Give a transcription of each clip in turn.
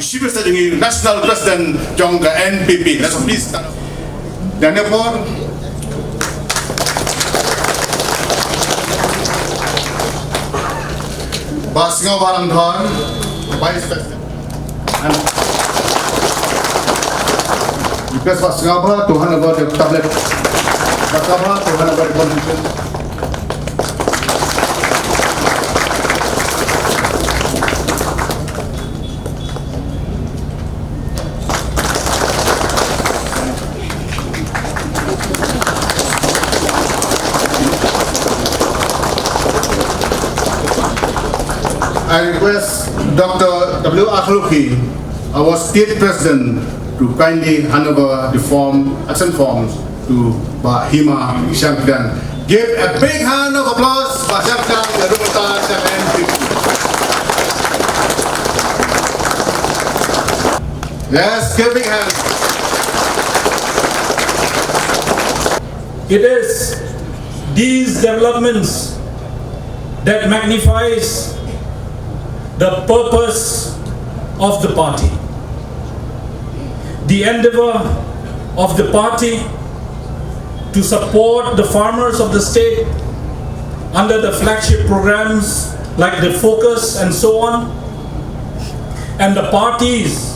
Chief Secretary National President trong cái NPP. Let's please stand up. Dan therefore, Basnga Barang Thon, Vice President. And request Basnga Ba to hand over the tablet. Basnga Ba to hand over the constitution. I request Dr. W. Akhluki, our State President, to kindly hand over the action forms to Bahima Shnagpliang. Give a big hand of applause for Shnagpliang, the Ruputas and NPP. Yes, give a big hand. It is these developments that magnifies the purpose of the party. The endeavor of the party to support the farmers of the state under the flagship programs like the Focus and so on, and the party's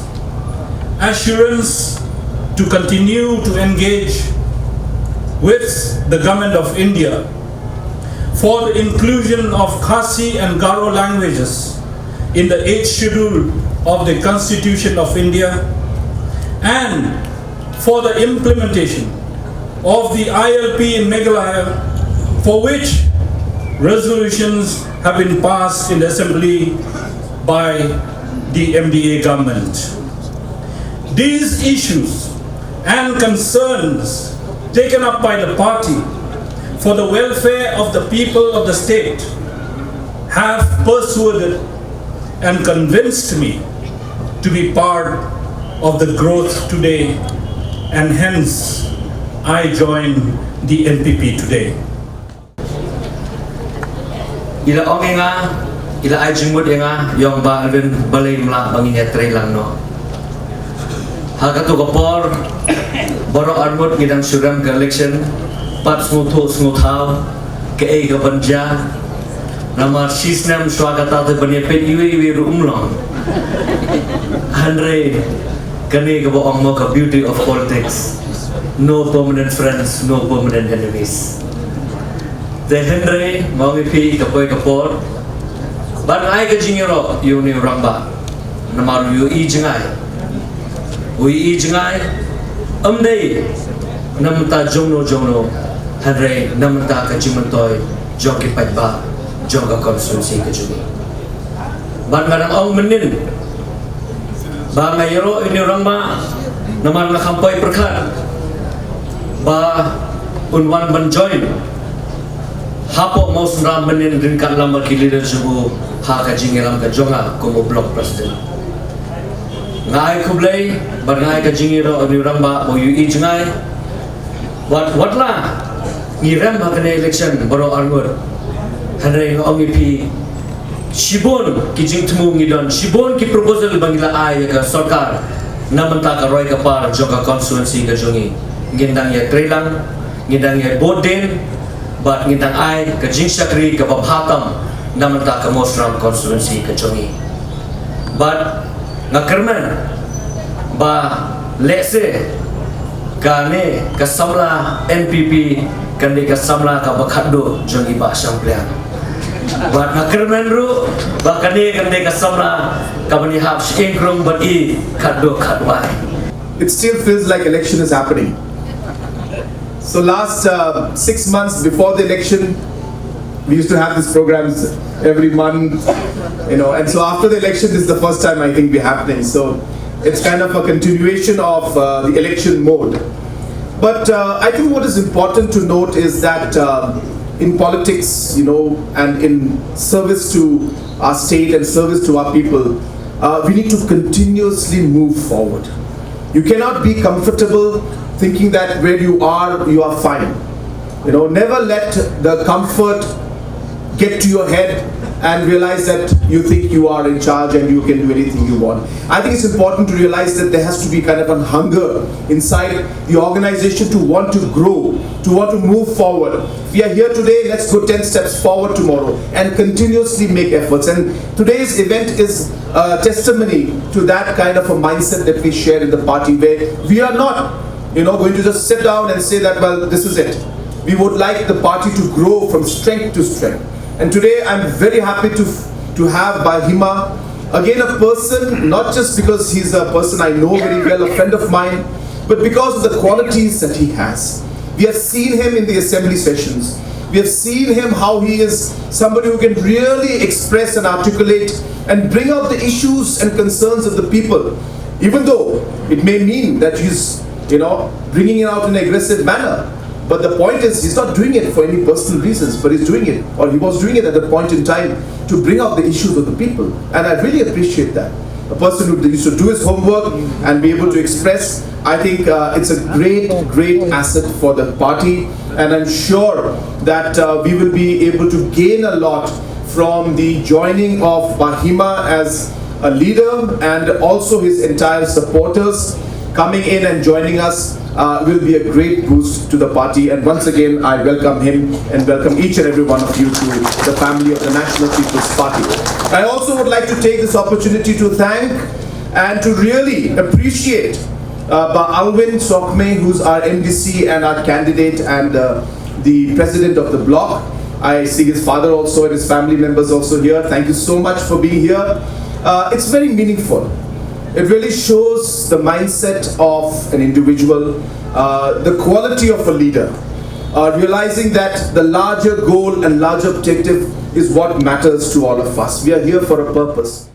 assurance to continue to engage with the government of India for the inclusion of Khasi and Garo languages in the 8th schedule of the Constitution of India, and for the implementation of the ILP in Meghalaya, for which resolutions have been passed in the Assembly by the MDA government. These issues and concerns taken up by the party for the welfare of the people of the state have persuaded and convinced me to be part of the growth today, and hence I join the NPP today. Ila ongenga, ila ay jingmut nga yung ba Alvin balay mla bangin Iatreilang no. Hagatu kapor boro armut ngidang suram ke election pat smuthaw ke ay gabanja nama sisnam swagata te bani pet iwi rumlong Andre kani gabo ang mo ka beauty of politics, no permanent friends, no permanent enemies. The Henry mawi pi kapoy kapor ban ay ka jingiro yuni ramba namaru yu I jingay amdei namta jongno Henry namta ka jimantoy joki patba joga konstitusi ke juni ban marang ong menin ba ngayro ini orang ma naman nakampay perkat ba unwan ban join hapo Mawsynram menin ringkat lama kiliran subu ha ka jingiram ka jonga como block president ngai kublay ban ngai ka jingiro ini orang ma mo yu ijngai what la ngiram ha kana election baro arngur hanre ong ipi Shibon ki jingtmu ngidon Shibon ki proposal bangila ay ka sarkar namanta ka roy ka par joka constituency ka jongi ngindang Iatreilang ngindang Boden bat ngindang ay ka jingsakri ka babhatam namanta ka Mawsynram constituency ka jongi bat ngakerman ba lese kane ka samla NPP kande ka samla ka bakhado jongi ba Shnagpliang but nakermen ru bakani kande kasamla kabani hap shingkrong badi khaddo khadwai. It still feels like election is happening. So last 6 months before the election, we used to have these programs every month, and so after the election, this is the first time I think we're happening. So it's kind of a continuation of the election mode. But I think what is important to note is that in politics, and in service to our state and service to our people, we need to continuously move forward. You cannot be comfortable thinking that where you are fine. Never let the comfort get to your head and realize that you think you are in charge and you can do anything you want. I think it's important to realize that there has to be kind of a hunger inside the organization to want to grow, to want to move forward. If we are here today, let's go 10 steps forward tomorrow and continuously make efforts. And today's event is a testimony to that kind of a mindset that we share in the party, where we are not, going to just sit down and say that, well, this is it. We would like the party to grow from strength to strength. And today I'm very happy to have by Hima, again a person, not just because he's a person I know very well, a friend of mine, but because of the qualities that he has. We have seen him in the assembly sessions. We have seen him how he is somebody who can really express and articulate and bring out the issues and concerns of the people, even though it may mean that he's bringing it out in an aggressive manner. But the point is, he's not doing it for any personal reasons, but he's doing it, or he was doing it at that point in time to bring out the issues of the people. And I really appreciate that. A person who used to do his homework and be able to express, I think it's a great asset for the party. And I'm sure that we will be able to gain a lot from the joining of Bahima as a leader, and also his entire supporters coming in and joining us will be a great boost to the party. And once again, I welcome him and welcome each and every one of you to the family of the National People's Party. I also would like to take this opportunity to thank and to really appreciate Alvin Sawkmie, who's our MDC and our candidate and the president of the bloc. I see his father also and his family members also here. Thank you so much for being here. It's very meaningful. It really shows the mindset of an individual, the quality of a leader, realizing that the larger goal and larger objective is what matters to all of us. We are here for a purpose.